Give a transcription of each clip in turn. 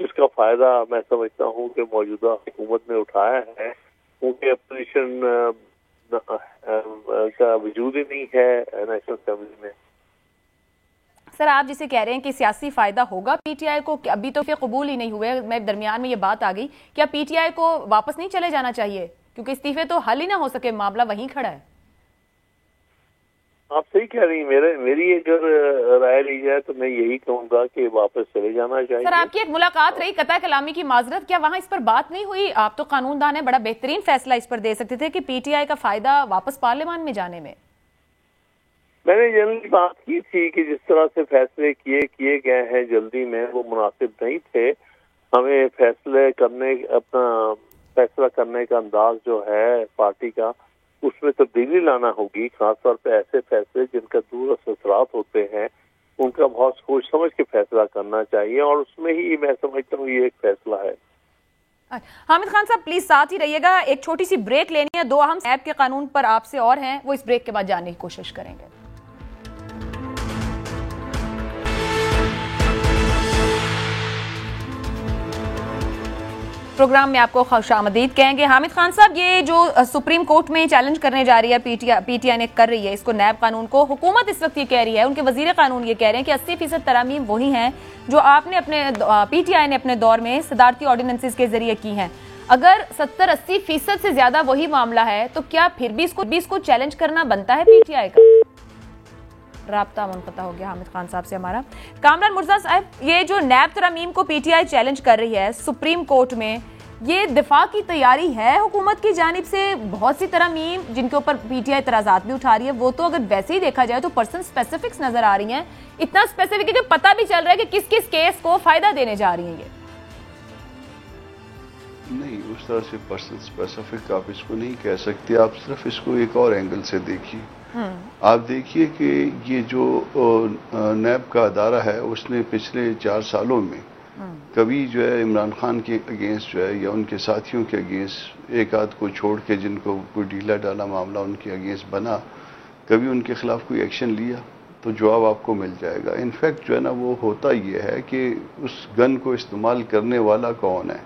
جس کا فائدہ میں سمجھتا ہوں کہ موجودہ حکومت نے اٹھایا ہے، کیونکہ اپوزیشن کا وجود ہی نہیں ہے نیشنل اسمبلی میں۔ سر آپ جسے کہہ رہے ہیں کہ سیاسی فائدہ ہوگا پی ٹی آئی کو، ابھی تو قبول ہی نہیں ہوئے، میں درمیان میں یہ بات آ گئی، کیا پی ٹی آئی کو واپس نہیں چلے جانا چاہیے؟ کیونکہ استعفے تو حل ہی نہ ہو سکے، معاملہ وہیں کھڑا ہے۔ آپ صحیح کہہ رہی ہیں، میری اگر رائے لی جائے تو میں یہی کہوں گا کہ واپس چلے جانا چاہیے۔ سر آپ کی ایک ملاقات رہی قطع کلامی کی معذرت، کیا وہاں اس پر بات نہیں ہوئی؟ آپ تو قانون دان ہیں، بڑا بہترین فیصلہ اس پر دے سکتے تھے کہ پی ٹی آئی کا فائدہ واپس پارلیمان میں جانے میں۔ میں نے جنرلی بات کی تھی کہ جس طرح سے فیصلے کیے گئے ہیں جلدی میں، وہ مناسب نہیں تھے۔ ہمیں اپنا فیصلہ کرنے کا انداز جو ہے پارٹی کا، اس میں تبدیلی لانا ہوگی، خاص طور پہ ایسے فیصلے جن کا دور اثرات ہوتے ہیں ان کا بہت سوچ سمجھ کے فیصلہ کرنا چاہیے، اور اس میں ہی میں سمجھتا ہوں یہ ایک فیصلہ ہے۔ حامد خان صاحب پلیز ساتھ ہی رہیے گا، ایک چھوٹی سی بریک لینی ہے، دو اہم ایپ کے قانون پر آپ سے اور ہیں، وہ اس بریک کے بعد جاننے کی کوشش کریں گے۔ پروگرام میں آپ کو خوش آمدید کہیں گے۔ حامد خان صاحب، یہ جو سپریم کورٹ میں چیلنج کرنے جا رہی ہے پی ٹی آئی نے کر رہی ہے اس کو، نیب قانون کو، حکومت اس وقت یہ کہہ رہی ہے، ان کے وزیر قانون یہ کہہ رہے ہیں کہ 80% ترامیم وہی ہیں جو آپ نے پی ٹی آئی نے اپنے دور میں صدارتی آرڈیننسز کے ذریعے کی ہیں۔ اگر 70-80% سے زیادہ وہی معاملہ ہے تو کیا پھر بھی اس کو چیلنج کرنا بنتا ہے پی ٹی آئی کا؟ رابطہ منقطع ہو گیا حامد خان صاحب سے ہمارا۔ کامران مرزا صاحب، یہ جو نیب ترامیم کو پی ٹی آئی چیلنج کر رہی ہے سپریم کورٹ میں، یہ دفاع کی تیاری ہے حکومت کی جانب سے؟ بہت سی ترامیم جن کے اوپر پی ٹی آئی اعتراضات بھی اٹھا رہی ہے، وہ تو اگر ویسے ہی دیکھا جائے تو پرسن اسپیسیفکس نظر آ رہی ہیں، اتنا اسپیسیفک ہے کہ پتہ بھی چل رہا ہے کہ کس کس کیس کو فائدہ دینے جا رہی ہیں یہ۔ نہیں، اس طرح سے پرسن اسپیسیفک آپ اس کو نہیں کہہ سکتے، آپ صرف اس کو ایک اور اینگل سے دیکھیے۔ آپ دیکھیے کہ یہ جو نیب کا ادارہ ہے، اس نے پچھلے 4 سالوں میں کبھی جو ہے عمران خان کے اگینسٹ جو ہے یا ان کے ساتھیوں کے اگینسٹ، ایک آدھ کو چھوڑ کے جن کو کوئی ڈھیلا ڈالا معاملہ ان کے اگینسٹ بنا، کبھی ان کے خلاف کوئی ایکشن لیا تو جواب آپ کو مل جائے گا۔ انفیکٹ جو ہے نا، وہ ہوتا یہ ہے کہ اس گن کو استعمال کرنے والا کون ہے۔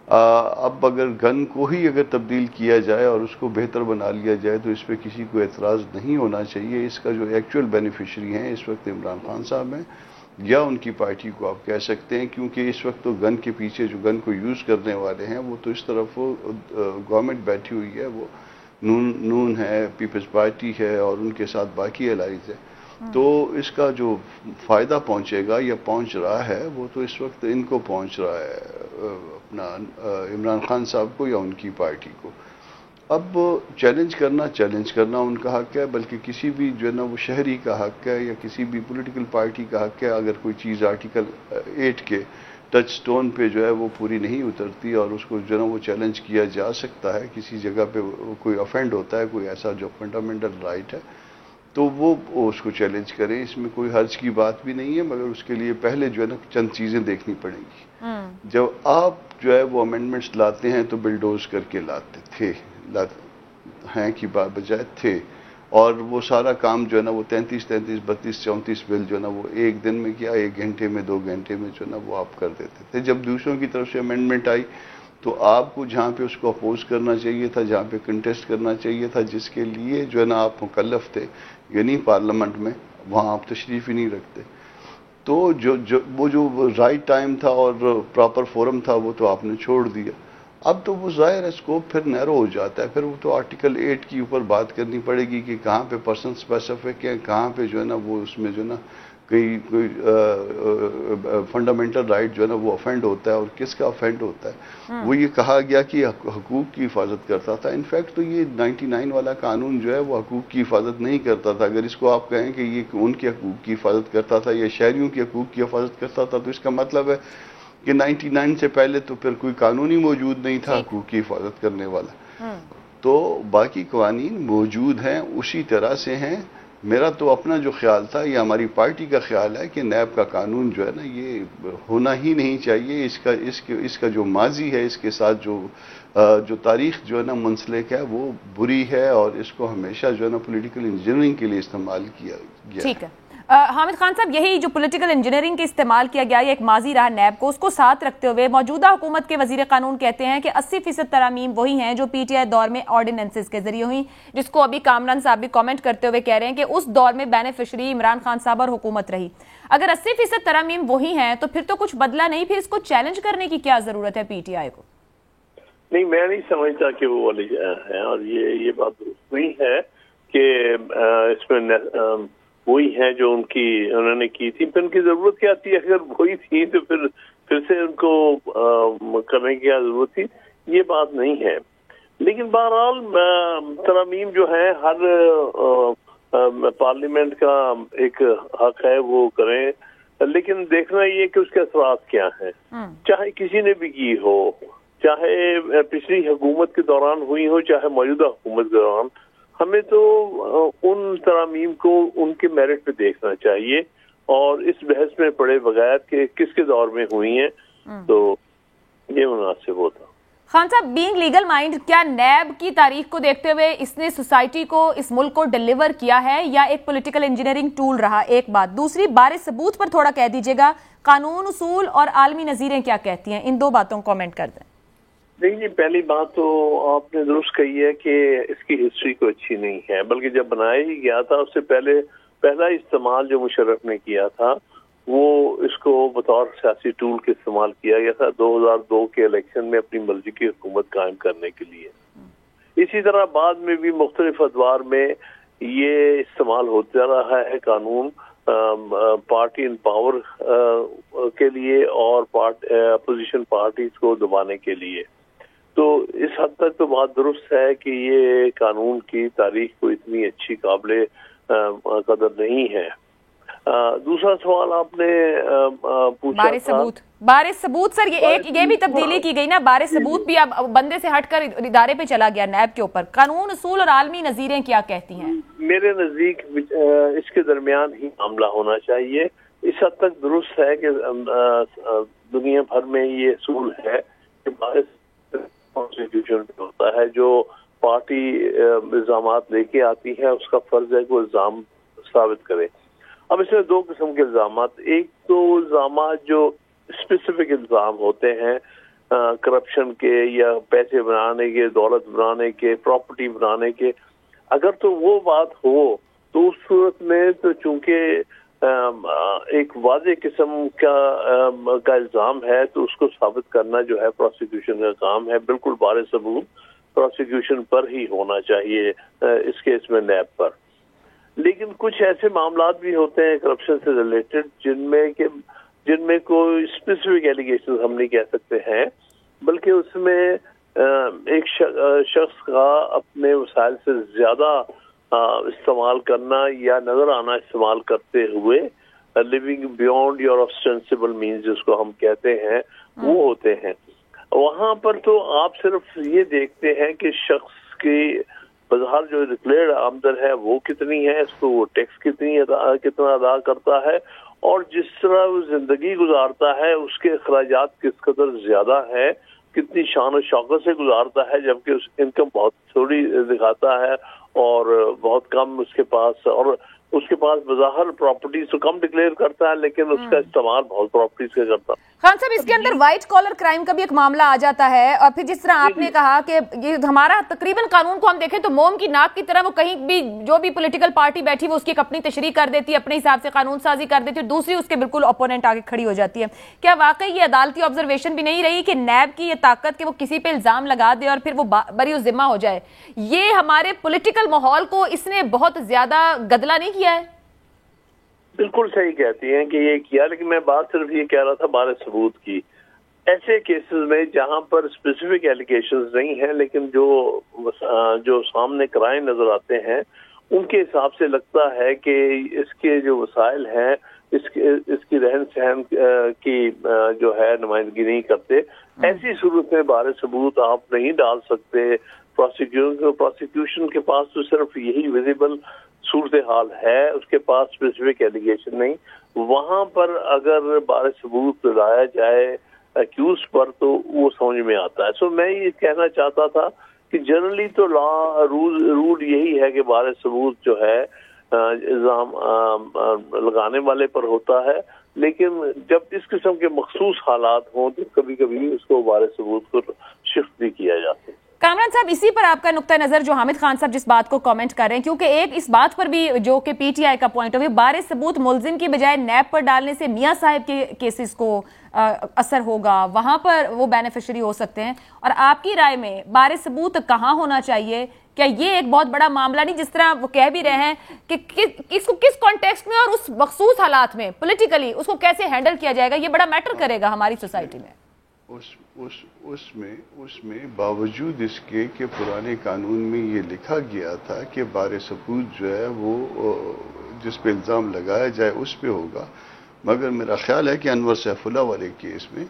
اب اگر گن کو ہی اگر تبدیل کیا جائے اور اس کو بہتر بنا لیا جائے تو اس پہ کسی کو اعتراض نہیں ہونا چاہیے۔ اس کا جو ایکچوئل بینیفیشری ہیں اس وقت عمران خان صاحب ہیں یا ان کی پارٹی کو آپ کہہ سکتے ہیں، کیونکہ اس وقت تو گن کے پیچھے جو گن کو یوز کرنے والے ہیں وہ تو اس طرف گورنمنٹ بیٹھی ہوئی ہے، وہ نون ہے، پیپلز پارٹی ہے اور ان کے ساتھ باقی الائز ہے، تو اس کا جو فائدہ پہنچے گا یا پہنچ رہا ہے وہ تو اس وقت ان کو پہنچ رہا ہے، اپنا عمران خان صاحب کو یا ان کی پارٹی کو۔ اب چیلنج کرنا ان کا حق ہے، بلکہ کسی بھی جو ہے نا وہ شہری کا حق ہے یا کسی بھی پولیٹیکل پارٹی کا حق ہے، اگر کوئی چیز آرٹیکل 8 کے ٹچ سٹون پہ جو ہے وہ پوری نہیں اترتی اور اس کو جو ہے نا وہ چیلنج کیا جا سکتا ہے، کسی جگہ پہ کوئی افینڈ ہوتا ہے، کوئی ایسا جو فنڈامنٹل رائٹ ہے، تو وہ اس کو چیلنج کریں، اس میں کوئی حرج کی بات بھی نہیں ہے، مگر اس کے لیے پہلے جو ہے نا چند چیزیں دیکھنی پڑیں گی۔ جب آپ جو ہے وہ امینڈمنٹس لاتے ہیں تو بلڈوز کر کے لاتے تھے، ہیں کی بجائے تھے، اور وہ سارا کام جو ہے نا وہ 33, 32, 34 بل جو ہے نا وہ ایک دن میں کیا، 1 گھنٹے میں 2 گھنٹے میں جو ہے نا وہ آپ کر دیتے تھے۔ جب دوسروں کی طرف سے امینڈمنٹ آئی تو آپ کو جہاں پہ اس کو اپوز کرنا چاہیے تھا، جہاں پہ کنٹیسٹ کرنا چاہیے تھا، جس کے لیے جو ہے نا آپ مکلف تھے، یعنی پارلیمنٹ میں، وہاں آپ تشریف ہی نہیں رکھتے، تو وہ جو رائٹ ٹائم تھا اور پراپر فورم تھا وہ تو آپ نے چھوڑ دیا۔ اب تو وہ ظاہر ہے اسکوپ پھر نیرو ہو جاتا ہے، پھر وہ تو آرٹیکل 8 کی اوپر بات کرنی پڑے گی کہ کہاں پہ پرسن اسپیسیفک ہے، کہاں پہ جو ہے نا وہ اس میں جو ہے نا کوئی فنڈامنٹل رائٹ جو ہے نا وہ افینڈ ہوتا ہے اور کس کا افینڈ ہوتا ہے۔ وہ یہ کہا گیا کہ حقوق کی حفاظت کرتا تھا، انفیکٹ تو یہ 99 والا قانون جو ہے وہ حقوق کی حفاظت نہیں کرتا تھا۔ اگر اس کو آپ کہیں کہ یہ ان کے حقوق کی حفاظت کرتا تھا یا شہریوں کے حقوق کی حفاظت کرتا تھا تو اس کا مطلب ہے کہ 99 سے پہلے تو پھر کوئی قانون ہی موجود نہیں تھا حقوق کی حفاظت کرنے والا۔ تو باقی قوانین موجود ہیں، اسی طرح سے ہیں۔ میرا تو اپنا جو خیال تھا، یہ ہماری پارٹی کا خیال ہے کہ نیب کا قانون جو ہے نا یہ ہونا ہی نہیں چاہیے۔ اس کا جو ماضی ہے، اس کے ساتھ جو تاریخ جو ہے نا منسلک ہے وہ بری ہے، اور اس کو ہمیشہ جو ہے نا پولیٹیکل انجینئرنگ کے لیے استعمال کیا گیا۔ ٹھیک ہے، حامد خان صاحب، یہی جو پولیٹیکل انجینئرنگ کے استعمال کیا گیا یہ ایک ماضی رہا نیب کو، اس کو ساتھ رکھتے ہوئے موجودہ حکومت کے وزیر قانون کہتے ہیں کہ 80% ترامیم وہی ہیں جو پی ٹی آئی دور میں آرڈیننسز کے ذریعے ہوئی، جس کو ابھی کامران صاحب بھی کامنٹ کرتے ہوئے کہہ رہے ہیں کہ اس دور میں بینیفیشری عمران خان صاحب اور حکومت رہی۔ اگر 80% ترامیم وہی ہیں تو پھر تو کچھ بدلا نہیں، پھر اس کو چیلنج کرنے کی کیا ضرورت ہے پی ٹی آئی کو؟ نہیں، میں نہیں سمجھتا کہ وہ والی ہے، اور یہ بات وہی ہے کہ اس میں وہی ہیں جو انہوں نے کی تھی، پھر ان کی ضرورت کیا تھی؟ اگر وہی تھی تو پھر سے ان کو کرنے کی کیا ضرورت تھی؟ یہ بات نہیں ہے۔ لیکن بہرحال ترامیم جو ہے ہر پارلیمنٹ کا ایک حق ہے وہ کریں، لیکن دیکھنا یہ کہ اس کے اثرات کیا ہیں، چاہے کسی نے بھی کی ہو، چاہے پچھلی حکومت کے دوران ہوئی ہو، چاہے موجودہ حکومت کے دوران، ہمیں تو ان ترامیم کو ان کے میرٹ پہ دیکھنا چاہیے اور اس بحث میں پڑے بغیر کہ کس کے دور میں ہوئی ہیں، تو یہ مناسب ہوتا۔ خان صاحب، بینگ لیگل مائنڈ، کیا نیب کی تاریخ کو دیکھتے ہوئے اس نے سوسائٹی کو، اس ملک کو ڈیلیور کیا ہے یا ایک پولیٹیکل انجینئرنگ ٹول رہا؟ ایک بات۔ دوسری، بارے ثبوت پر تھوڑا کہہ دیجیے گا، قانون، اصول اور عالمی نظیریں کیا کہتی ہیں؟ ان دو باتوں کو کامنٹ کر دیں۔ نہیں، پہلی بات تو آپ نے درست کہی ہے کہ اس کی ہسٹری کو اچھی نہیں ہے، بلکہ جب بنایا ہی گیا تھا اس سے پہلا استعمال جو مشرف نے کیا تھا وہ اس کو بطور سیاسی ٹول کے استعمال کیا گیا تھا 2002 کے الیکشن میں اپنی مرضی کی حکومت قائم کرنے کے لیے۔ اسی طرح بعد میں بھی مختلف ادوار میں یہ استعمال ہوتا رہا ہے قانون پارٹی ان پاور کے لیے اور اپوزیشن پارٹیز کو دبانے کے لیے۔ تو اس حد تک تو بات درست ہے کہ یہ قانون کی تاریخ کو اتنی اچھی قابل قدر نہیں ہے۔ دوسرا سوال آپ نے پوچھا بارے ثبوت سر، یہ بھی تبدیلی کی گئی نا، بارے ثبوت بھی اب بندے سے ہٹ کر ادارے پہ چلا گیا نیب کے اوپر۔ قانون، اصول اور عالمی نظیریں کیا کہتی ہیں؟ میرے نزدیک اس کے درمیان ہی معاملہ ہونا چاہیے۔ اس حد تک درست ہے کہ دنیا بھر میں یہ اصول ہے کہ بارے کانسٹیٹیوشن پہ ہوتا ہے، جو پارٹی الزامات لے کے آتی ہے اس کا فرض ہے کہ وہ الزام ثابت کرے۔ اب اس میں دو قسم کے الزامات، ایک تو الزامات جو اسپیسیفک الزام ہوتے ہیں کرپشن کے یا پیسے بنانے کے، دولت بنانے کے، پراپرٹی بنانے کے، اگر تو وہ بات ہو تو اس صورت میں تو چونکہ ایک واضح قسم کا الزام ہے تو اس کو ثابت کرنا جو ہے پروسیکیوشن کا کام ہے، بالکل بارے ثبوت پروسیکیوشن پر ہی ہونا چاہیے اس کیس میں نیب پر۔ لیکن کچھ ایسے معاملات بھی ہوتے ہیں کرپشن سے ریلیٹڈ جن میں کوئی اسپیسیفک ایلیگیشن ہم نہیں کہہ سکتے ہیں، بلکہ اس میں ایک شخص کا اپنے وسائل سے زیادہ استعمال کرنا یا نظر آنا استعمال کرتے ہوئے لیونگ بیونڈ یور آبسٹینسیبل مینز جس کو ہم کہتے ہیں وہ ہوتے ہیں۔ وہاں پر تو آپ صرف یہ دیکھتے ہیں کہ شخص کی بظاہر جو ڈکلیئرڈ آمدن ہے وہ کتنی ہے، اس کو وہ ٹیکس کتنا ادا کرتا ہے، اور جس طرح وہ زندگی گزارتا ہے اس کے اخراجات کس قدر زیادہ ہے، کتنی شان و شوکت سے گزارتا ہے، جبکہ اس انکم بہت تھوڑی دکھاتا ہے اور بہت کم اس کے پاس بظاہر پراپرٹیز تو کم ڈکلیئر کرتا ہے لیکن اس کا استعمال بہت پراپرٹیز کا کرتا ہے۔ خان صاحب، اس کے اندر وائٹ کالر کرائم کا بھی ایک معاملہ آ جاتا ہے، اور پھر جس طرح آپ نے کہا کہ یہ ہمارا تقریباً قانون کو ہم دیکھیں تو موم کی ناک کی طرح وہ کہیں بھی جو بھی پولیٹیکل پارٹی بیٹھی وہ اس کی اپنی تشریح کر دیتی ہے، اپنے حساب سے قانون سازی کر دیتی ہے، دوسری اس کے بالکل اپوننٹ آگے کھڑی ہو جاتی ہے۔ کیا واقعی یہ عدالتی آبزرویشن بھی نہیں رہی کہ نیب کی یہ طاقت کہ وہ کسی پہ الزام لگا دے اور پھر وہ بری ذمہ ہو جائے، یہ ہمارے پولیٹیکل ماحول کو اس نے بہت زیادہ گدلا نہیں کیا ہے؟ بالکل صحیح کہتی ہیں کہ یہ کیا، لیکن میں بات صرف یہ کہہ رہا تھا بارے ثبوت کی۔ ایسے کیسز میں جہاں پر اسپیسیفک ایلیگیشنز نہیں ہیں لیکن جو سامنے کرائم نظر آتے ہیں ان کے حساب سے لگتا ہے کہ اس کے جو وسائل ہیں اس کی رہن سہن کی جو ہے نمائندگی نہیں کرتے، ایسی صورت میں بارے ثبوت آپ نہیں ڈال سکتے۔ پروسیکیوشن کے پاس تو صرف یہی ویزیبل صورتحال ہے، اس کے پاس اسپیسیفک ایلیگیشن نہیں۔ وہاں پر اگر بارے ثبوت لایا جائے ایکیوز پر تو وہ سمجھ میں آتا ہے۔ سو میں یہ کہنا چاہتا تھا کہ جنرلی تو رول یہی ہے کہ بارے ثبوت جو ہے الزام لگانے والے پر ہوتا ہے، لیکن جب اس قسم کے مخصوص حالات ہوں تو کبھی کبھی اس کو بارے ثبوت کو شفٹ بھی کیا جاتا ہے۔ کامران صاحب، اسی پر آپ کا نقطہ نظر جو حامد خان صاحب جس بات کو کامنٹ کر رہے ہیں، کیونکہ ایک اس بات پر بھی جو کہ پی ٹی آئی کا پوائنٹ آف ویو، بارے ثبوت ملزم کی بجائے نیب پر ڈالنے سے میاں صاحب کے کیسز کو اثر ہوگا، وہاں پر وہ بینیفیشری ہو سکتے ہیں، اور آپ کی رائے میں بارے ثبوت کہاں ہونا چاہیے؟ کیا یہ ایک بہت بڑا معاملہ نہیں، جس طرح وہ کہہ بھی رہے ہیں کہ اس کو کس کانٹیکسٹ میں اور اس مخصوص حالات میں پولیٹیکلی اس کو کیسے ہینڈل کیا جائے گا، یہ بڑا میٹر کرے گا ہماری سوسائٹی میں؟ اس میں باوجود اس کے کہ پرانے قانون میں یہ لکھا گیا تھا کہ بارِ ثبوت جو ہے وہ جس پہ الزام لگایا جائے اس پہ ہوگا، مگر میرا خیال ہے کہ انور سیف اللہ والے کیس میں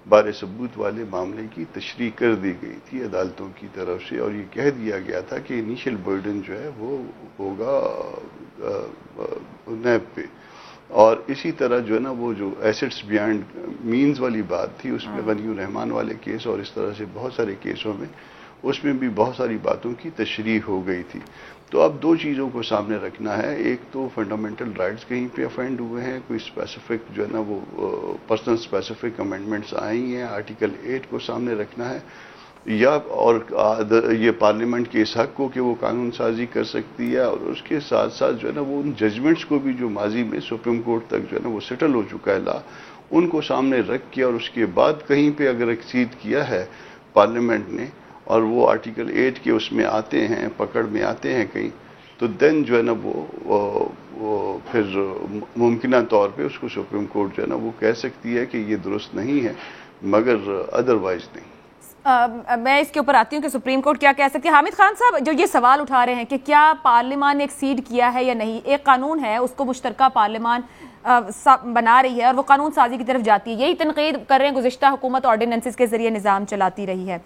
بارِ ثبوت والے معاملے کی تشریح کر دی گئی تھی عدالتوں کی طرف سے، اور یہ کہہ دیا گیا تھا کہ انیشیل برڈن جو ہے وہ ہوگا نیب پہ، اور اسی طرح جو ہے نا وہ جو ایسٹس بیانڈ مینز والی بات تھی اس میں غنی الرحمان والے کیس اور اس طرح سے بہت سارے کیسوں میں اس میں بھی بہت ساری باتوں کی تشریح ہو گئی تھی۔ تو اب دو چیزوں کو سامنے رکھنا ہے، ایک تو فنڈامنٹل رائٹس کہیں پہ افینڈ ہوئے ہیں، کوئی اسپیسیفک جو ہے نا وہ پرسنل اسپیسیفک امینڈمنٹس آئی ہیں، آرٹیکل 8 کو سامنے رکھنا ہے، یا اور یہ پارلیمنٹ کے اس حق کو کہ وہ قانون سازی کر سکتی ہے، اور اس کے ساتھ ساتھ جو ہے نا وہ ان ججمنٹس کو بھی جو ماضی میں سپریم کورٹ تک جو ہے نا وہ سیٹل ہو چکا ہے لا، ان کو سامنے رکھ کے، اور اس کے بعد کہیں پہ اگر ایکسیڈ کیا ہے پارلیمنٹ نے اور وہ آرٹیکل 8 کے اس میں آتے ہیں، پکڑ میں آتے ہیں کہیں، تو دین جو ہے نا وہ پھر ممکنہ طور پہ اس کو سپریم کورٹ جو ہے نا وہ کہہ سکتی ہے کہ یہ درست نہیں ہے، مگر ادروائز نہیں۔ میں اس کے اوپر آتی ہوں کہ سپریم کورٹ کیا کہہ سکتی ہے۔ حامد خان صاحب جو یہ سوال اٹھا رہے ہیں کہ کیا پارلیمان نے ایکسیڈ کیا ہے یا نہیں، ایک قانون ہے اس کو مشترکہ پارلیمان بنا رہی ہے اور وہ قانون سازی کی طرف جاتی ہے، یہی تنقید کر رہے ہیں گزشتہ حکومت آرڈیننسز کے ذریعے نظام چلاتی رہی ہے۔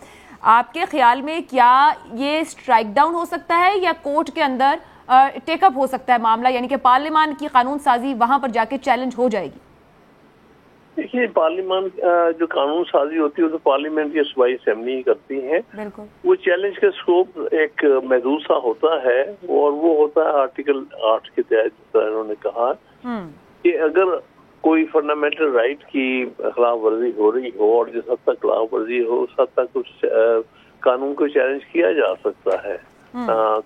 آپ کے خیال میں کیا یہ اسٹرائک ڈاؤن ہو سکتا ہے یا کورٹ کے اندر ٹیک اپ ہو سکتا ہے معاملہ، یعنی کہ پارلیمان کی قانون سازی وہاں پر جا کے چیلنج ہو جائے گی؟ دیکھیے، پارلیمان جو قانون سازی ہوتی ہے تو پارلیمنٹ کی صوبائی اسمبلی کرتی ہیں، بالکل وہ چیلنج کا اسکوپ ایک محدود سا ہوتا ہے، اور وہ ہوتا ہے آرٹیکل 8 کے تحت، جس طرح انہوں نے کہا کہ اگر کوئی فنڈامنٹل رائٹ کی خلاف ورزی ہو رہی ہو اور جس حد تک خلاف ورزی ہو اس حد تک اس قانون کو چیلنج کیا جا سکتا ہے،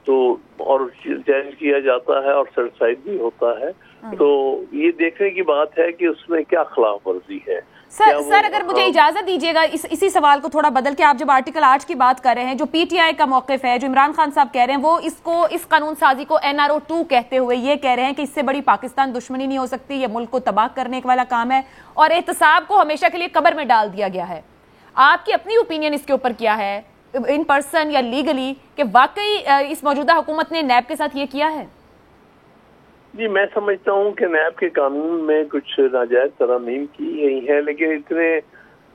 تو اور چیلنج کیا جاتا ہے اور سیٹسفائڈ بھی ہوتا ہے، تو یہ دیکھنے کی بات ہے کہ اس میں کیا خلاف ورزی ہے۔ سر اگر مجھے اجازت دیجیے گا اسی سوال کو تھوڑا بدل کے، آپ جب آرٹیکل 8 کی بات کر رہے ہیں، جو پی ٹی آئی کا موقف ہے، جو عمران خان صاحب کہہ رہے ہیں، وہ اس قانون سازی کو NRO 2 کہتے ہوئے یہ کہہ رہے ہیں کہ اس سے بڑی پاکستان دشمنی نہیں ہو سکتی، یہ ملک کو تباہ کرنے والا کام ہے اور احتساب کو ہمیشہ کے لیے قبر میں ڈال دیا گیا ہے۔ آپ کی اپنی اوپینین اس کے اوپر کیا ہے، ان پرسن یا لیگلی، کہ واقعی اس موجودہ حکومت نے نیب کے ساتھ یہ کیا ہے؟ جی، میں سمجھتا ہوں کہ نیب کے قانون میں کچھ ناجائز ترامیم کی گئی ہیں، لیکن اتنے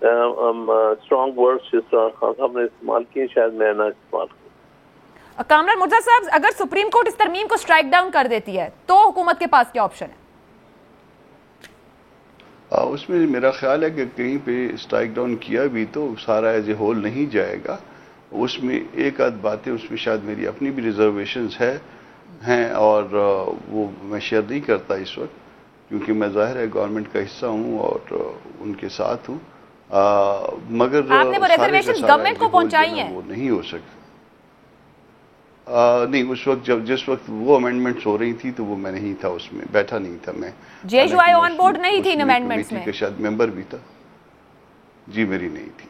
اسٹرانگ ورڈز جس طرح خان صاحب نے استعمال کیے شاید میں نہ استعمال کروں۔ کامران مرزا صاحب، اگر سپریم کورٹ اس ترمیم کو اسٹرائک ڈاؤن کر دیتی ہے تو حکومت کے پاس کیا آپشن ہے؟ اس میں میرا خیال ہے کہ کہیں پہ اسٹرائک ڈاؤن کیا بھی تو سارا ایز اے ہول نہیں جائے گا، اس میں ایک آدھ باتیں اس میں شاید میری اپنی بھی ریزرویشنز ہیں اور وہ میں شیئر نہیں کرتا اس وقت، کیونکہ میں ظاہر ہے گورنمنٹ کا حصہ ہوں اور ان کے ساتھ ہوں، مگر آپ نے وہ ریزرویشنز گورنمنٹ کو پہنچائی ہیں؟ وہ نہیں ہو سکتا۔ نہیں، اس وقت جس وقت وہ امینڈمنٹس ہو رہی تھی تو وہ میں نہیں تھا، اس میں بیٹھا نہیں تھا، میں JUI آن بورڈ نہیں تھی ان امینڈمنٹس میں؟ شاید ممبر بھی تھا، جی میری نہیں تھی،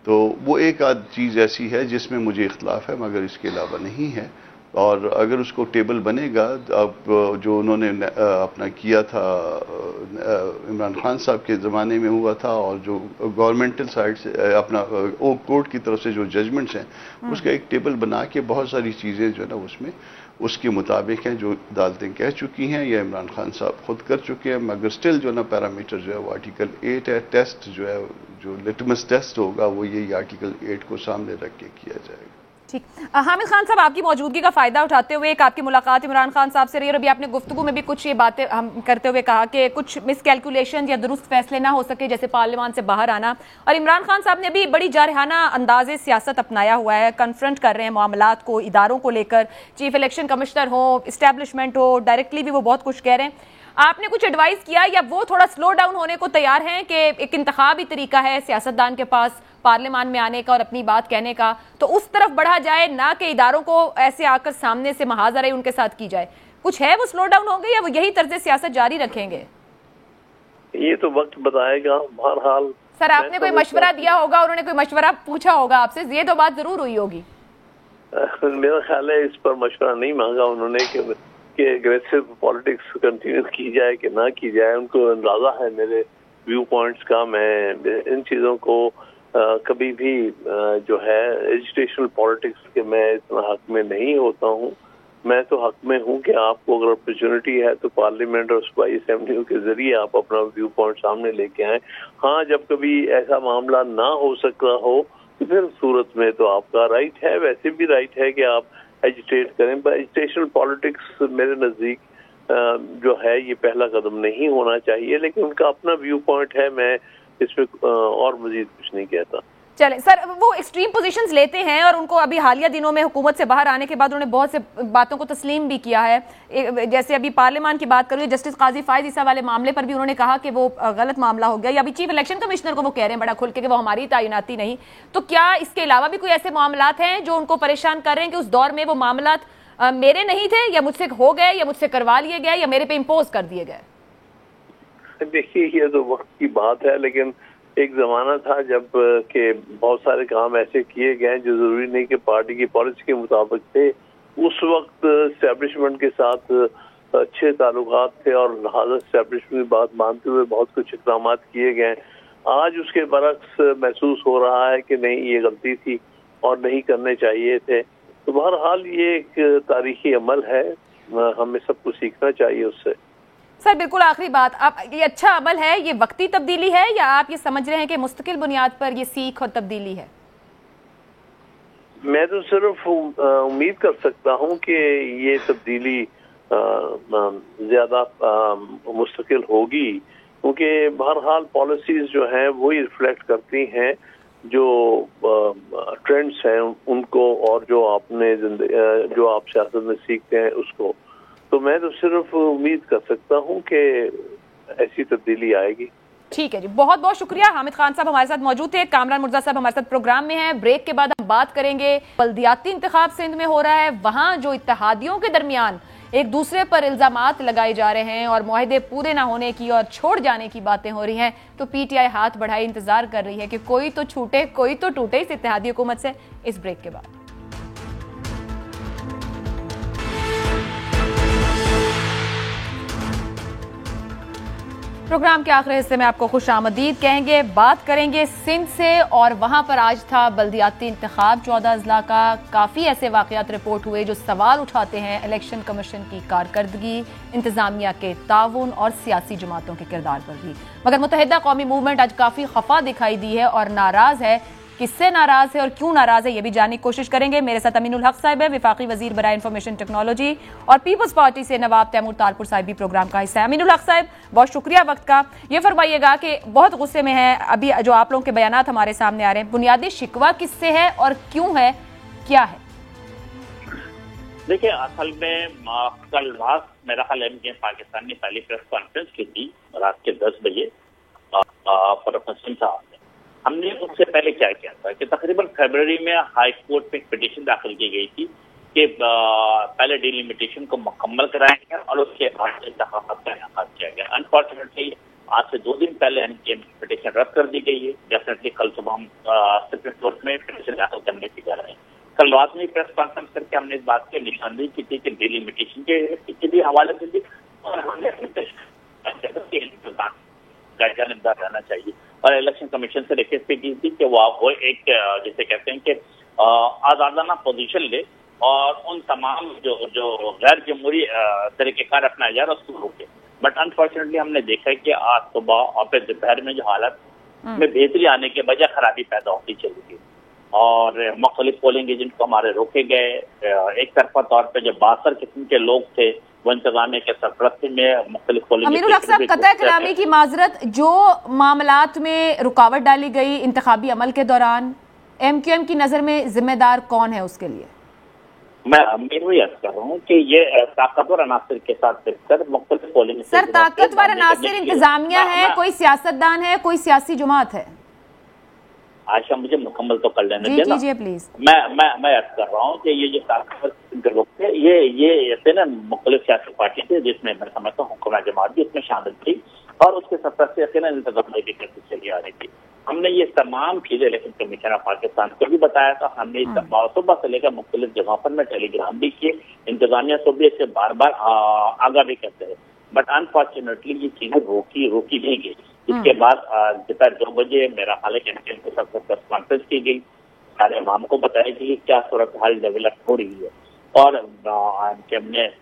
تو وہ ایک آدھ چیز ایسی ہے جس میں مجھے اختلاف ہے، مگر اس کے علاوہ نہیں ہے، اور اگر اس کو ٹیبل بنے گا، اب جو انہوں نے اپنا کیا تھا عمران خان صاحب کے زمانے میں ہوا تھا، اور جو گورنمنٹل سائڈ سے اپنا کورٹ کی طرف سے جو ججمنٹس ہیں اس کا ایک ٹیبل بنا کے بہت ساری چیزیں جو ہے نا اس میں اس کے مطابق ہیں جو عدالتیں کہہ چکی ہیں یا عمران خان صاحب خود کر چکے ہیں، مگر سٹل جو ہے نا پیرامیٹر جو ہے وہ آرٹیکل 8 ہے، ٹیسٹ جو ہے جو لٹمس ٹیسٹ ہوگا وہ یہی آرٹیکل 8 کو سامنے رکھ کے کیا جائے گا۔ ٹھیک. حامد خان صاحب، آپ کی موجودگی کا فائدہ اٹھاتے ہوئے ایک آپ کی ملاقات عمران خان صاحب سے رہی اور ابھی آپ نے گفتگو میں بھی کچھ یہ باتیں کرتے ہوئے کہا کہ کچھ مس کیلکولیشن یا درست فیصلے نہ ہو سکے، جیسے پارلیمان سے باہر آنا، اور عمران خان صاحب نے بھی بڑی جارحانہ انداز سیاست اپنایا ہوا ہے، کنفرنٹ کر رہے ہیں معاملات کو، اداروں کو لے کر، چیف الیکشن کمشنر ہو، اسٹیبلشمنٹ ہو، ڈائریکٹلی بھی وہ بہت کچھ کہہ رہے ہیں. آپ نے کچھ ایڈوائز کیا یا وہ تھوڑا سلو ڈاؤن ہونے کو تیار ہیں کہ ایک انتخابی طریقہ ہے سیاستدان کے پاس پارلیمان میں آنے کا اور اپنی بات کہنے کا، تو اس طرف بڑھا جائے، نہ کہ اداروں کو ایسے آ کر سامنے سے محاذ رہی ان کے ساتھ کی جائے؟ کچھ ہے وہ سلو ڈاؤن ہوں گے یا وہ یہی طرز سیاست جاری رکھیں گے؟ یہ تو وقت بتائے گا. بہرحال سر، آپ نے کوئی مشورہ دیا ہوگا، انہوں نے کوئی مشورہ پوچھا ہوگا آپ سے، یہ تو بات ضرور ہوئی ہوگی. میرا خیال ہے اس پر مشورہ نہیں مانگا انہوں نے کہ اگریسو پالیٹکس کنٹینیو کی جائے کہ نہ کی جائے. ان کو اندازہ ہے میرے ویو پوائنٹس کا. میں ان چیزوں کو کبھی بھی جو ہے ایجوٹیشنل پالیٹکس کے میں اتنا حق میں نہیں ہوتا ہوں. میں تو حق میں ہوں کہ آپ کو اگر اپرچونٹی ہے تو پارلیمنٹ اور صوبائی اسمبلیوں کے ذریعے آپ اپنا ویو پوائنٹ سامنے لے کے آئیں. ہاں، جب کبھی ایسا معاملہ نہ ہو سکتا ہو تو پھر صورت میں تو آپ کا رائٹ ہے، ویسے بھی رائٹ ہے کہ آپ ایجیٹیٹ کریں. ایجوٹیشنل پالیٹکس میرے نزدیک جو ہے یہ پہلا قدم نہیں ہونا چاہیے، لیکن ان کا اپنا ویو پوائنٹ ہے. میں اس میں اور مزید کچھ نہیں کہتا. چلیں سر، وہ ایکسٹریم پوزیشنز لیتے ہیں اور ان کو ابھی حالیہ دنوں میں حکومت سے باہر آنے کے بعد انہوں نے بہت سے باتوں کو تسلیم بھی کیا ہے. جیسے ابھی پارلیمان کی بات کریے، جسٹس قاضی فائز عیسیٰ والے معاملے پر بھی انہوں نے کہا کہ وہ غلط معاملہ ہو گیا، یا ابھی چیف الیکشن کمشنر کو وہ کہہ رہے ہیں بڑا کھل کے کہ وہ ہماری تعیناتی نہیں. تو کیا اس کے علاوہ بھی کوئی ایسے معاملات ہیں جو ان کو پریشان کر رہے ہیں کہ اس دور میں وہ معاملات میرے نہیں تھے، یا مجھ سے ہو گئے، یا مجھ سے کروا لیے گئے، یا میرے پہ امپوز کر دیے گئے؟ دیکھیے، یہ تو وقت کی بات ہے، لیکن ایک زمانہ تھا جب کہ بہت سارے کام ایسے کیے گئے جو ضروری نہیں کہ پارٹی کی پالیسی کے مطابق تھے. اس وقت اسٹیبلشمنٹ کے ساتھ اچھے تعلقات تھے اور لہٰذا اسٹیبلشمنٹ کی بات مانتے ہوئے بہت کچھ اقدامات کیے گئے. آج اس کے برعکس محسوس ہو رہا ہے کہ نہیں، یہ غلطی تھی اور نہیں کرنے چاہیے تھے. تو بہرحال یہ ایک تاریخی عمل ہے، ہمیں سب کو سیکھنا چاہیے اس سے. سر بالکل آخری بات، یہ اچھا عمل ہے، یہ وقتی تبدیلی ہے یا آپ یہ سمجھ رہے ہیں کہ مستقل بنیاد پر یہ سیکھ اور تبدیلی ہے؟ میں تو صرف امید کر سکتا ہوں کہ یہ تبدیلی زیادہ مستقل ہوگی، کیونکہ بہرحال پالیسیز جو ہیں وہی ریفلیکٹ کرتی ہیں جو ٹرینڈز ہیں ان کو، اور جو آپ سیاست میں سیکھتے ہیں اس کو. تو میں تو صرف امید کر سکتا ہوں کہ ایسی تبدیلی آئے گی. ٹھیک ہے جی، بہت بہت شکریہ. حامد خان صاحب ہمارے ساتھ موجود تھے. کامران مرزا صاحب ہمارے ساتھ پروگرام میں ہیں. بریک کے بعد ہم بات کریں گے بلدیاتی انتخاب سندھ میں ہو رہا ہے، وہاں جو اتحادیوں کے درمیان ایک دوسرے پر الزامات لگائے جا رہے ہیں اور معاہدے پورے نہ ہونے کی اور چھوڑ جانے کی باتیں ہو رہی ہیں، تو پی ٹی آئی ہاتھ بڑھائے انتظار کر رہی ہے کہ کوئی تو چھوٹے کوئی تو ٹوٹے اس اتحادی حکومت سے. اس بریک کے بعد پروگرام کے آخری حصے میں آپ کو خوش آمدید کہیں گے. بات کریں گے سندھ سے، اور وہاں پر آج تھا بلدیاتی انتخاب 14 اضلاع کا. کافی ایسے واقعات رپورٹ ہوئے جو سوال اٹھاتے ہیں الیکشن کمیشن کی کارکردگی، انتظامیہ کے تعاون اور سیاسی جماعتوں کے کردار پر بھی. مگر متحدہ قومی موومنٹ آج کافی خفا دکھائی دی ہے اور ناراض ہے. کس سے ناراض ہے اور کیوں ناراض ہے یہ بھی جاننے کی کوشش کریں گے. میرے ساتھ امین الحق صاحب ہے، وفاقی وزیر برائے انفارمیشن ٹیکنالوجی، اور پیپلز پارٹی سے نواب تیمور تالپور صاحب بھی پروگرام کا حصہ ہے. امین الحق صاحب، بہت شکریہ وقت کا. یہ فرمائیے گا کہ بہت غصے میں ہیں ابھی جو آپ لوگوں کے بیانات ہمارے سامنے آ رہے ہیں، بنیادی شکوہ کس سے ہے اور کیوں ہے، کیا ہے؟ دیکھیں، اصل میں کل رات میرا خیال ہے پاکستان نے پہلی پریس کانفرنس کی تھی رات کے 10 بجے پروفیسر صاحب نے. ہم نے اس سے پہلے کیا کیا تھا کہ تقریباً فیبروری میں ہائی کورٹ میں ایک پٹیشن داخل کی گئی تھی کہ پہلے ڈیلیمیٹیشن کو مکمل کرایا گیا اور اس کے بعد انتخابات کا انعقاد کیا گیا. انفارچونیٹلی آج سے 2 دن پہلے پٹیشن رد کر دی گئی ہے. ڈیفینیٹلی کل صبح ہم سپریم کورٹ میں پٹیشن داخل کرنے کی جا رہے ہیں. کل رات میں پریس کانفرنس کر کے ہم نے اس بات کی نشاندہی کی تھی کہ ڈیلیمیٹیشن کے بھی حوالے سے بھی، اور ہم نے جانبدار رہنا چاہیے اور الیکشن کمیشن سے ریکویسٹ بھی کی تھی کہ وہ ایک جسے کہتے ہیں کہ آزادانہ پوزیشن لے اور ان تمام جو غیر جمہوری طریقہ کار اپنایا جا رہا اس کو روکے. بٹ انفارچونیٹلی ہم نے دیکھا کہ آج صبح اور پھر دوپہر میں جو حالت میں بہتری آنے کے بجائے خرابی پیدا ہوتی چلی گئی. اور مختلف پولنگ ایجنٹ کو ہمارے روکے گئے. ایک طرفہ طور پہ جو 62 قسم کے لوگ تھے وہ انتظامیہ کے سرپرستی میں مختلف پولنگ. امین الحق صاحب قطع کلامی کی معذرت، جو معاملات میں رکاوٹ ڈالی گئی انتخابی عمل کے دوران، ایم کیو ایم کی نظر میں ذمہ دار کون ہے اس کے لیے؟ میں وہی عرض کر رہا ہوں کہ یہ طاقتور عناصر کے ساتھ مل کر مختلف پولنگ. سر طاقتور عناصر انتظامیہ ہے، کوئی سیاستدان ہے، کوئی سیاسی جماعت ہے؟ عائشہ مجھے مکمل تو کر لینے دیں. جی پلیز. میں عرض کر رہا ہوں کہ یہ جو طاقتور گروہ تھے یہ تھے نا مختلف سیاسی پارٹی تھے، جس میں سمجھتا ہوں حکمراں جماعت بھی اس میں شامل تھی اور اس کے سرپرستی سے انتظامیہ کی کرتی چلی آ رہی تھی. ہم نے یہ تمام چیزیں الیکشن کمیشن آف پاکستان کو بھی بتایا تھا. ہم نے صبح سے لے کر مختلف جگہوں پر میں ٹیلی گرام بھی کیے، انتظامیہ کو بھی اس سے بار بار آگاہ بھی کرتے ہیں. بٹ انفارچونیٹلی یہ چیزیں روکی نہیں گئی. اس کے بعد دوپہر 2 بجے میرا خیال ہے کہ پریس کانفرنس کی گئی، سارے عوام کو بتایا کہ کیا صورتحال ڈیولپ ہو رہی ہے. اور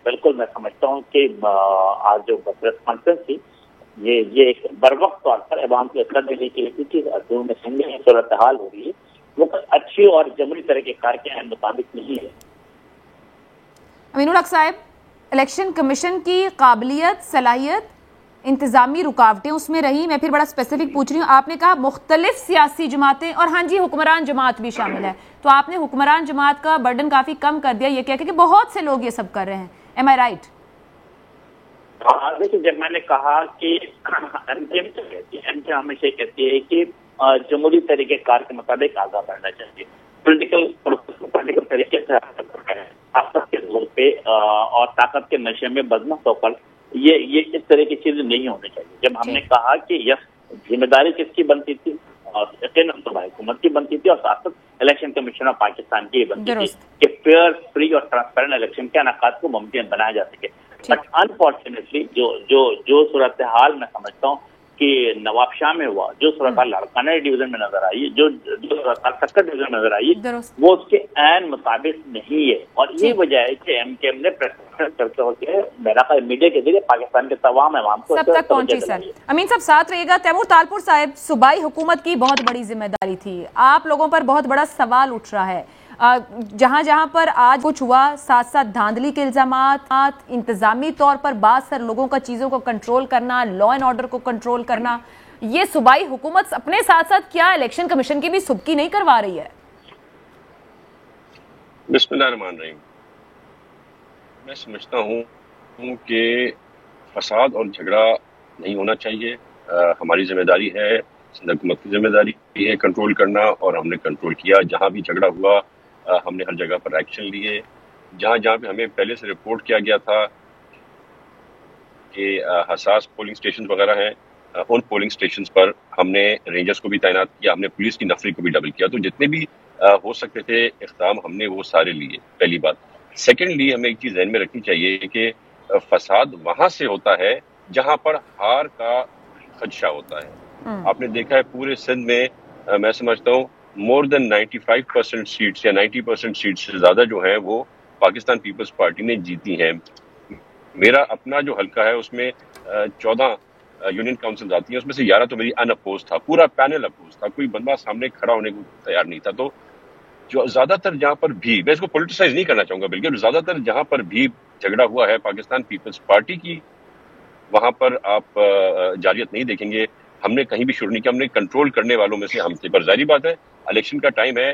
بالکل میں سمجھتا ہوں کہ آج جو پریس کانفرنس تھی یہ ایک بروقت طور پر عوام کو اطلاع دینے کے لیے کہ اردو میں سنگھ صورتحال ہو رہی ہے وہ اچھی اور جمہوری طریقہ کار کے مطابق نہیں ہے. امین الحق صاحب، الیکشن کمیشن کی قابلیت، صلاحیت، انتظامی رکاوٹیں اس میں رہی. میں پھر بڑا اسپیسیفک پوچھ رہی ہوں. آپ نے کہا مختلف سیاسی جماعتیں اور ہاں جی حکمران جماعت بھی شامل ہے، تو آپ نے حکمران جماعت کا برڈن کافی کم کر دیا یہ کہہ کے کہ بہت سے لوگ یہ سب کر رہے ہیں. ایم آئی رائٹ؟ دیکھیے، جب میں نے کہا کہ ایم کیو ہمیشہ کہتی ہے کہ جمہوری طریقہ کار کے مطابق آگاہ بڑھنا چاہیے، پولیٹیکل طریقے سے طاقت کے زور پہ اور طاقت کے نشے میں بدمست ہو کر یہ اس طرح کی چیزیں نہیں ہونی چاہیے. جب ہم نے کہا کہ یس ذمہ داری کس کی بنتی تھی، یقیناً صوبائی حکومت کی بنتی تھی اور ساتھ الیکشن کمیشن آف پاکستان کی بنتی تھی کہ فیئر، فری اور ٹرانسپیرنٹ الیکشن کے انعقاد کو ممکن بنایا جا سکے. بٹ انفارچونیٹلی جو صورتحال میں سمجھتا ہوں کہ نواب شاہ میں ہوا، جو صورتحال لاڑکانہ ڈویژن میں نظر آئی، جو صورتحال سکر ڈویژن میں نظر آئی، وہ اس کے عین مطابق نہیں ہے. اور یہ وجہ ہے کہ ایم کیو ایم نے پریس کانفرنس کرتے ہوئے میرا خیال میڈیا کے ذریعے پاکستان کے تمام عوام کو سب تک پہنچی. سر امین صاحب ساتھ رہیے گا. تیمور تالپور صاحب، صوبائی حکومت کی بہت بڑی ذمہ داری تھی، آپ لوگوں پر بہت بڑا سوال اٹھ رہا ہے. جہاں پر آج کچھ ہوا، ساتھ ساتھ دھاندلی کے الزامات، انتظامی طور پر بعض سر لوگوں کا چیزوں کو کنٹرول کرنا، لا اینڈ آرڈر کو کنٹرول کرنا، یہ صوبائی حکومت اپنے ساتھ ساتھ کیا الیکشن کمیشن کی بھی سبکی نہیں کروا رہی ہے؟ بسم اللہ الرحمن الرحیم. میں سمجھتا ہوں کہ فساد اور جھگڑا نہیں ہونا چاہیے. ہماری ذمہ داری ہے، حکومت کی ذمہ داری ہے کنٹرول کرنا، اور ہم نے کنٹرول کیا. جہاں بھی جھگڑا ہوا ہم نے ہر جگہ پر ایکشن لیے. جہاں پہ ہمیں پہلے سے رپورٹ کیا گیا تھا کہ حساس پولنگ سٹیشن وغیرہ ہیں، ان پولنگ سٹیشنز پر ہم نے رینجرز کو بھی تعینات کیا، ہم نے پولیس کی نفری کو بھی ڈبل کیا. تو جتنے بھی ہو سکتے تھے اقدام ہم نے وہ سارے لیے. پہلی بات. سیکنڈلی ہمیں ایک چیز ذہن میں رکھنی چاہیے کہ فساد وہاں سے ہوتا ہے جہاں پر ہار کا خدشہ ہوتا ہے. آپ نے دیکھا ہے پورے سندھ میں میں سمجھتا ہوں مور دین 95% سیٹس یا 90% سیٹس سے زیادہ جو ہیں وہ پاکستان پیپلز پارٹی نے جیتی ہیں. میرا اپنا جو حلقہ ہے اس میں 14 یونین کاؤنسل آتی ہیں، اس میں سے 11 تو میری ان اپوز تھا، پورا پینل اپوز تھا، کوئی بندہ سامنے کھڑا ہونے کو تیار نہیں تھا. تو جو زیادہ تر جہاں پر بھی، میں اس کو پولیٹیسائز نہیں کرنا چاہوں گا، بلکہ زیادہ تر جہاں پر بھی جھگڑا ہوا ہے پاکستان پیپلز پارٹی کی، وہاں پر آپ جاریت نہیں دیکھیں گے. ہم نے کہیں بھی شروع نہیں کیا، ہم نے کنٹرول کرنے والوں میں سے ہم تھے. پر ظاہری بات ہے الیکشن کا ٹائم ہے،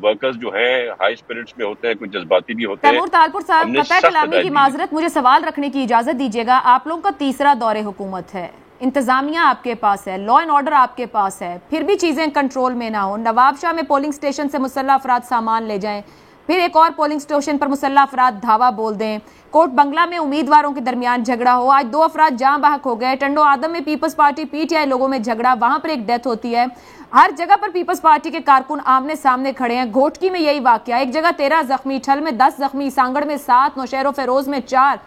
ورکرز جو ہیں ہائی اسپرٹس میں ہوتے ہیں، کچھ جذباتی بھی ہوتے ہیں. تیمور تالپور صاحب، قطع کلامی کی معذرت، مجھے سوال رکھنے کی اجازت دیجیے گا. آپ لوگوں کا تیسرا دور حکومت ہے، انتظامیہ آپ کے پاس ہے، لا اینڈ آرڈر آپ کے پاس ہے، پھر بھی چیزیں کنٹرول میں نہ ہوں. نواب شاہ میں پولنگ سٹیشن سے مسلح افراد سامان لے جائیں، پھر ایک اور پولنگ سٹیشن پر مسلح افراد دھاوا بول دیں. کوٹ بنگلہ میں امیدواروں کے درمیان جھگڑا ہو، آج 2 افراد جاں بحق ہو گئے. ٹنڈو آدم میں پیپلز پارٹی پی ٹی آئی لوگوں میں جھگڑا، وہاں پر ایک ڈیتھ ہوتی ہے. ہر جگہ پر پیپلز پارٹی کے کارکن آمنے سامنے کھڑے ہیں. گھوٹکی میں یہی واقعہ، ایک جگہ 13 زخمی، ٹھل میں 10 زخمی، سانگڑ میں 7، نوشہر و فیروز میں 4.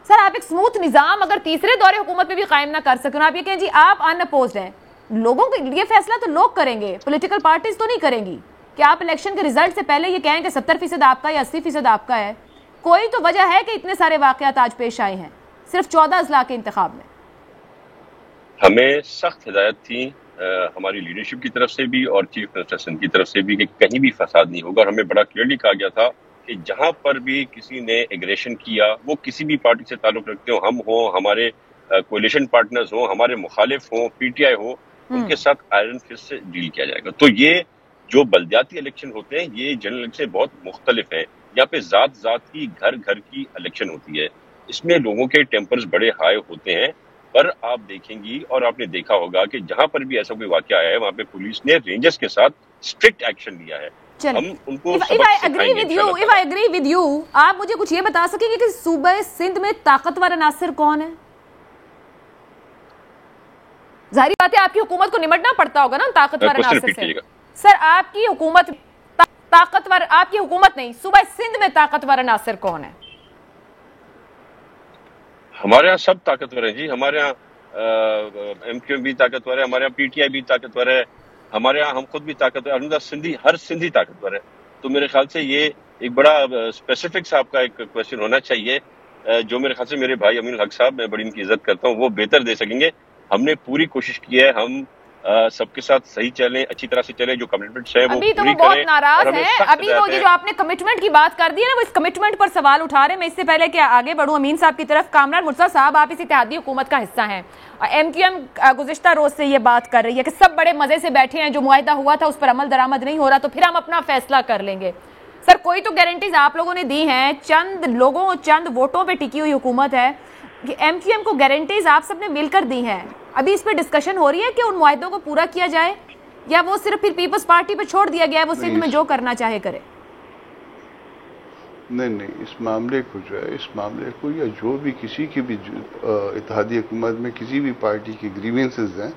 سر آپ ایک سموتھ نظام اگر تیسرے دور حکومت میں بھی قائم نہ کر سکیں، آپ یہ کہیں جی آپ ان اپوزڈ ہیں، لوگوں کے یہ فیصلہ تو لوگ کریں گے، پولیٹیکل پارٹیز تو نہیں کریں گی. کہ آپ الیکشن کے رزلٹ سے پہلے یہ کہیں کہ 70% آپ کا یا 80% آپ کا ہے. کوئی تو وجہ ہے کہ اتنے سارے واقعات آج پیش آئے ہیں صرف 14 اضلاع کے انتخاب میں. ہمیں سخت ہدایت تھی ہماری لیڈرشپ کی طرف سے بھی اور چیف منسٹر سندھ کی طرف سے بھی کہ کہیں بھی فساد نہیں ہوگا. اور ہمیں بڑا کلیئرلی کہا گیا تھا کہ جہاں پر بھی کسی نے ایگریشن کیا, وہ کسی بھی پارٹی سے تعلق رکھتے ہوں, ہم ہوں, ہمارے کولیشن پارٹنرز ہوں, ہمارے مخالف ہوں, پی ٹی آئی ہو, ان کے ساتھ آئرن فسٹ سے ڈیل کیا جائے گا. تو یہ جو بلدیاتی الیکشن ہوتے ہیں یہ جنرل الیکشن سے بہت مختلف ہیں. یہاں پہ ذات کی گھر کی الیکشن ہوتی ہے. اس میں لوگوں کے ٹیمپرز بڑے ہائی ہوتے ہیں. پر آپ دیکھیں گی اور آپ نے دیکھا ہوگا کہ جہاں پر بھی ایسا کوئی واقعہ آیا ہے وہاں پہ پولیس نے رینجرز کے ساتھ اسٹرکٹ ایکشن لیا ہے. ہم ان کو آپ مجھے کچھ یہ بتا سکیں گے کہ صوبہ سندھ میں طاقتور عناصر کون ہے؟ ظاہری بات ہے آپ کی حکومت کو نمٹنا پڑتا ہوگا نا طاقتور عناصر سے. سر آپ کی حکومت طاقتور, آپ کی حکومت نہیں, صوبہ سندھ میں طاقتور عناصر کون ہے؟ ہمارے ہاں سب طاقتور ہیں جی. ہمارے ہاں ایم کیو بھی طاقتور ہے, ہمارے یہاں پی ٹی آئی بھی طاقتور ہے, ہمارے یہاں ہم خود بھی طاقتور ہے, ہر سندھی طاقتور ہے. تو میرے خیال سے یہ ایک بڑا اسپیسیفک صاحب کا ایک کوشچن ہونا چاہیے جو میرے خیال سے میرے بھائی امین الحق صاحب, میں بڑی ان کی عزت کرتا ہوں, وہ بہتر دے سکیں گے. ہم نے پوری کوشش کی ہے, ہم سب کے ساتھ صحیح چلیں, اچھی طرح سے چلیں, جو کمٹمنٹس ہیں وہ پوری کریں. ابھی تو وہ بہت ناراض ہیں. ابھی وہ جو آپ نے کمٹمنٹ کی بات کر دی ہے نا, وہ اس کمٹمنٹ پر سوال اٹھا رہے ہیں. میں اس سے پہلے کہ آگے بڑھوں امین صاحب کی طرف, کامران مرتضیٰ صاحب آپ اس اتحادی حکومت کا حصہ ہیں, ایم کیو ایم گزشتہ روز سے یہ بات کر رہی ہے کہ سب بڑے مزے سے بیٹھے ہیں, جو معاہدہ ہوا تھا اس پر عمل درآمد نہیں ہو رہا تو پھر ہم اپنا فیصلہ کر لیں گے. سر کوئی تو گارنٹیز آپ لوگوں نے دی ہیں, چند ووٹوں پہ ٹکی ہوئی حکومت ہے, ایم کیو ایم کو گارنٹیز آپ سب نے مل کر دی ہیں. ابھی اس پہ ڈسکشن ہو رہی ہے کہ ان معاہدوں کو پورا کیا جائے یا وہ صرف پھر پیپلز پارٹی پہ چھوڑ دیا گیا ہے, وہ سندھ میں جو کرنا چاہے کرے؟ نہیں, اس معاملے کو جو ہے, اس معاملے کو یا جو بھی کسی کی بھی اتحادی حکومت میں کسی بھی پارٹی کی گریوینسز ہیں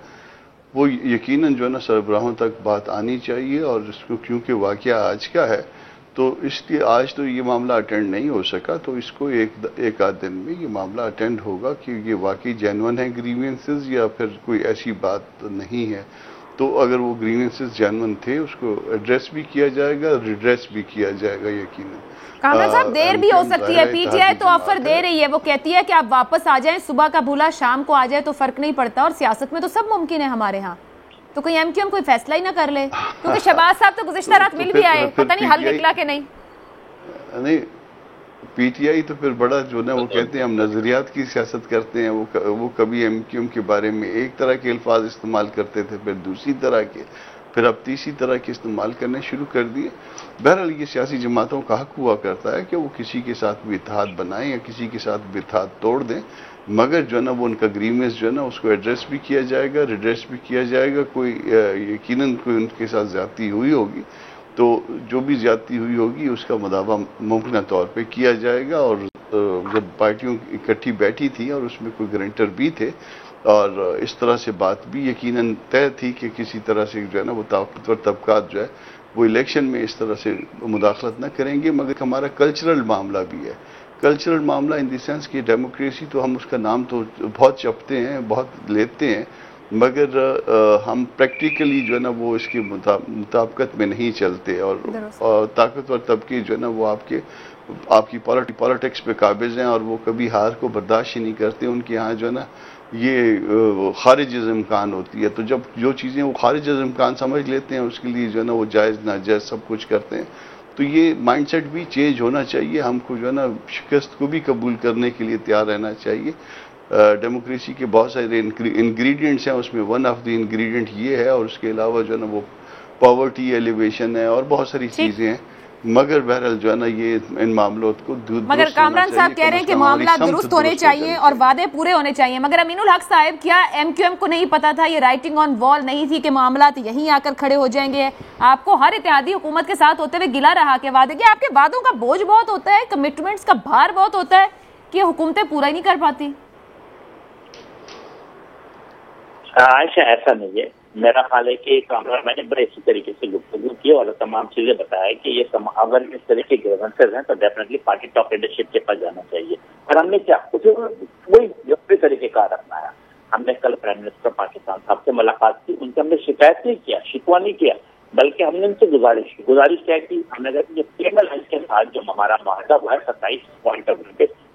وہ یقیناً جو ہے نا سربراہوں تک بات آنی چاہیے. اور اس کو کیونکہ واقعہ آج کا ہے تو اس لیے آج تو یہ معاملہ اٹینڈ نہیں ہو سکا, تو اس کو ایک آدھ دن میں یہ معاملہ اٹینڈ ہوگا کہ یہ واقعی جینون ہے گریوینسز یا پھر کوئی ایسی بات نہیں ہے. تو اگر وہ گریوینسز جینون تھے اس کو ایڈریس بھی کیا جائے گا, ریڈریس بھی کیا جائے گا یقیناً. کامران صاحب دیر بھی ہو سکتی ہے, پی ٹی آئی تو آفر دے رہی ہے, وہ کہتی ہے کہ آپ واپس آ جائیں, صبح کا بھولا شام کو آ جائے تو فرق نہیں پڑتا, اور سیاست میں تو سب ممکن ہے ہمارے ہاں. تو کوئی ایم کیو ایم کوئی فیصلہ ہی نہ کر لے, کیونکہ شہباز صاحب تو گزشتہ رات مل بھی آئے, پتہ نہیں حل نکلا کہ نہیں. نہیں, پی ٹی آئی تو پھر بڑا جو نا وہ کہتے ہیں ہم نظریات کی سیاست کرتے ہیں, وہ کبھی ایم کیو ایم کے بارے میں ایک طرح کے الفاظ استعمال کرتے تھے, پھر دوسری طرح کے, پھر اب تیسری طرح کے استعمال کرنے شروع کر دیے. بہرحال یہ سیاسی جماعتوں کا حق ہوا کرتا ہے کہ وہ کسی کے ساتھ بھی اتحاد بنائیں یا کسی کے ساتھ بھی اتحاد توڑ دیں, مگر جو ہے نا وہ ان کا گریوینس جو ہے نا اس کو ایڈریس بھی کیا جائے گا, ریڈریس بھی کیا جائے گا. کوئی یقیناً کوئی ان کے ساتھ زیادتی ہوئی ہوگی تو جو بھی زیادتی ہوئی ہوگی اس کا مداوع ممکنہ طور پہ کیا جائے گا. اور جب پارٹیوں اکٹھی بیٹھی تھی اور اس میں کوئی گارنٹر بھی تھے اور اس طرح سے بات بھی یقیناً طے تھی کہ کسی طرح سے جو ہے نا وہ طاقتور طبقات جو ہے وہ الیکشن میں اس طرح سے مداخلت نہ کریں گے. مگر ہمارا کلچرل معاملہ بھی ہے, کلچرل معاملہ ان دی سینس کہ ڈیموکریسی تو ہم اس کا نام تو بہت چپتے ہیں, بہت لیتے ہیں, مگر ہم پریکٹیکلی جو ہے نا وہ اس کی مطابقت میں نہیں چلتے. اور طاقتور طبقے جو ہے نا وہ آپ کی پالیٹکس پہ قابض ہیں اور وہ کبھی ہار کو برداشت ہی نہیں کرتے. ان کے ہاں جو ہے نا یہ خارج از امکان ہوتی ہے, تو جب جو چیزیں وہ خارج از امکان سمجھ لیتے ہیں اس کے لیے جو ہے نا وہ جائز ناجائز سب کچھ کرتے ہیں. تو یہ مائنڈ سیٹ بھی چینج ہونا چاہیے. ہم کو جو ہے نا شکست کو بھی قبول کرنے کے لیے تیار رہنا چاہیے. ڈیموکریسی کے بہت سارے انگریڈینٹس ہیں, اس میں ون آف دی انگریڈینٹ یہ ہے, اور اس کے علاوہ جو ہے نا وہ پاورٹی ایلیویشن ہے اور بہت ساری چیزیں ہیں. مگر بہرحال جو ہے نا یہ ان معاملات کو مگر کامران صاحب کہہ رہے ہیں کہ معاملات درست ہونے چاہیے اور وعدے پورے ہونے چاہیے. مگر امین الحق صاحب کیا ایم کیو ایم کو نہیں پتا تھا, یہ رائٹنگ آن وال نہیں تھی کہ معاملات یہیں آ کر کھڑے ہو جائیں گے؟ آپ کو ہر اتحادی حکومت کے ساتھ ہوتے ہوئے گلا رہا کہ وعدے, کہ آپ کے وعدوں کا بوجھ بہت ہوتا ہے, کمٹمنٹس کا بھار بہت ہوتا ہے کہ حکومتیں پورا ہی نہیں کر پاتی. عائشہ ایسا نہیں ہے, میرا خیال ہے کہ میں نے بڑے اچھی طریقے سے گفتگو کی اور تمام چیزیں بتایا کہ یہ اگر اس طرح کے گریونسز ہیں تو ڈیفینیٹلی پارٹی ٹاپ لیڈرشپ کے پاس جانا چاہیے. اور ہم نے کیا وہی اپنے طریقے کا رکھنا ہے. ہم نے کل پرائم منسٹر پاکستان صاحب سے ملاقات کی, ان سے ہم نے شکایت نہیں کیا, شکوا نہیں کیا, بلکہ ہم نے ان سے گزارش کیا کی. ہم نے کہا کہ یہ پیمل کے ساتھ جو ہمارا معاہدہ ہوا ہے 27 پوائنٹ آف ویو پہ,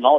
9,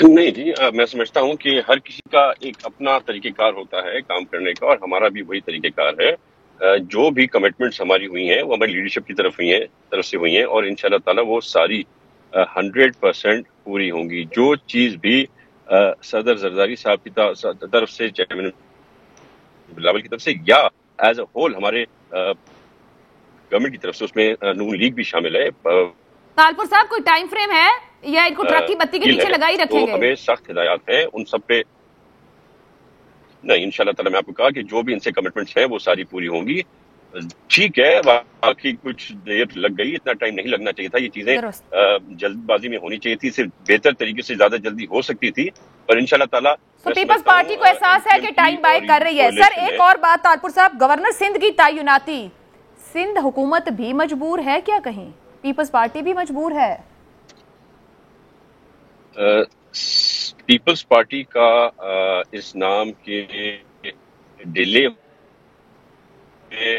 نہیں جی، میں سمجھتا ہوں کہ ہر کسی کا ایک اپنا طریقہ کار ہوتا ہے کام کرنے کا، اور ہمارا بھی وہی طریقہ کار ہے. جو بھی کمٹمنٹس ہماری ہوئی ہیں وہ ہماری لیڈرشپ کی طرف سے ہوئی ہیں، اور انشاءاللہ تعالیٰ وہ ساری 100% پوری ہوں گی. جو چیز بھی صدر زرداری صاحب کی طرف سے، چیئرمین بلاول کی طرف سے، یا ایز اے ہول ہمارے گورنمنٹ کی طرف سے، اس میں نون لیگ بھی شامل ہے. تالپور صاحب کوئی ٹائم فریم ہے یا ان کو ٹرک کی بتی کے نیچے لگا ہی رکھیں گے؟ تو ہمیں سخت ہدایات ہیں ان سب پہ. نہیں، انشاءاللہ تعالیٰ میں آپ کو کہا کہ جو بھی ان سے کمٹمنٹس ہیں وہ ساری پوری ہوں گی. ٹھیک ہے، باقی کچھ دیر لگ گئی، اتنا ٹائم نہیں لگنا چاہیے تھا. یہ چیزیں جلد بازی میں ہونی چاہیے تھی، صرف بہتر طریقے سے زیادہ جلدی ہو سکتی تھی، پر انشاءاللہ تعالیٰ پیپلز پارٹی کو احساس ہے کہ ٹائم بائی کر رہی ہے. سر ایک اور بات تالپور صاحب، گورنر سندھ کی تعیناتی، سندھ حکومت بھی مجبور ہے کیا کہیں؟ پیپلز پارٹی بھی مجبور ہے؟ پیپلز پارٹی کا اس نام کے ڈیلے میں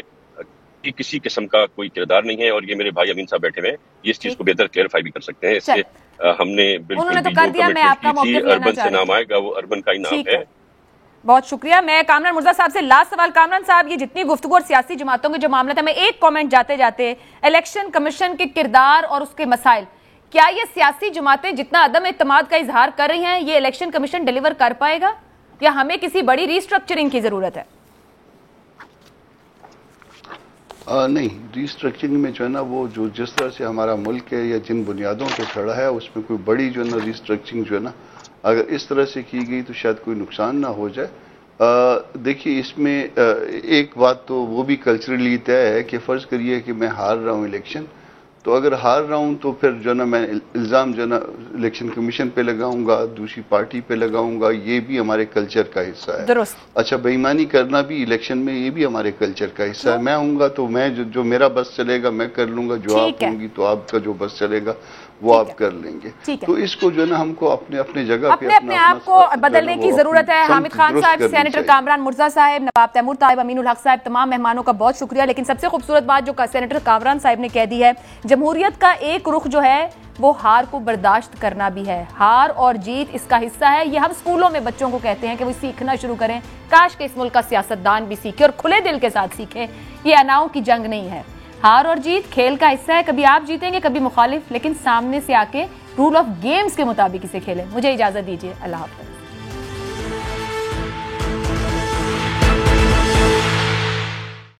کسی قسم کا کوئی کردار نہیں ہے، اور یہ میرے بھائی امین صاحب بیٹھے ہوئے ہیں، یہ اس چیز کو بہتر کلیئرفائی بھی کر سکتے ہیں. اس سے ہم نے بالکل بھی جو کمٹمنٹ کی تھی اربن سے نام آئے گا وہ اربن کا ہی نام ہے. بہت شکریہ. میں کامران مرزا صاحب سے لاسٹ سوال. کامران صاحب، یہ جتنی گفتگو اور سیاسی جماعتوں کے جو معاملہ تھا، میں ایک کامنٹ جاتے جاتے، الیکشن کمیشن کے کردار اور اس کے مسائل، کیا یہ سیاسی جماعتیں جتنا عدم اعتماد کا اظہار کر رہی ہیں، یہ الیکشن کمیشن ڈیلیور کر پائے گا یا ہمیں کسی بڑی ری اسٹرکچرنگ کی ضرورت ہے؟ نہیں، ری اسٹرکچرنگ میں جو ہے نا، وہ جو جس طرح سے ہمارا ملک ہے یا جن بنیادوں پہ کھڑا ہے، اس میں کوئی بڑی جو ہے نا ری اسٹرکچرنگ جو ہے نا، اگر اس طرح سے کی گئی تو شاید کوئی نقصان نہ ہو جائے. دیکھیے، اس میں ایک بات تو وہ بھی کلچرلی طے ہے کہ فرض کریے کہ میں ہار رہا ہوں الیکشن، تو اگر ہار رہا ہوں تو پھر جو ہے نا میں الزام جو ہے نا الیکشن کمیشن پہ لگاؤں گا، دوسری پارٹی پہ لگاؤں گا. یہ بھی ہمارے کلچر کا حصہ ہے. درست. اچھا، بے ایمانی کرنا بھی الیکشن میں، یہ بھی ہمارے کلچر کا حصہ ہے. میں ہوں گا تو میں جو میرا بس چلے گا میں کر لوں گا، جو آپ ہوں گی تو آپ کا جو بس چلے گا وہ آپ کر لیں گے. تو اس کو جو ہے نا ہم کو اپنے اپنے جگہ پہ اپنے آپ کو بدلنے کی ضرورت ہے. حامد خان صاحب، سینیٹر کامران مرزا صاحب، نواب تیمور طالب، امین الحق صاحب، تمام مہمانوں کا بہت شکریہ. لیکن سب سے خوبصورت بات جو سینیٹر کامران صاحب نے کہہ دی ہے، جمہوریت کا ایک رخ جو ہے وہ ہار کو برداشت کرنا بھی ہے. ہار اور جیت اس کا حصہ ہے. یہ ہم اسکولوں میں بچوں کو کہتے ہیں کہ وہ سیکھنا شروع کریں. کاش کہ اس ملک کا سیاستدان بھی سیکھے اور کھلے دل کے ساتھ سیکھے. یہ اناؤں کی جنگ نہیں ہے. ہار اور جیت کھیل کا حصہ ہے. کبھی آپ جیتیں گے، کبھی مخالف، لیکن سامنے سے آ کے رول آف گیمز کے مطابق اسے کھیلیں. مجھے اجازت دیجیے. اللہ حافظ.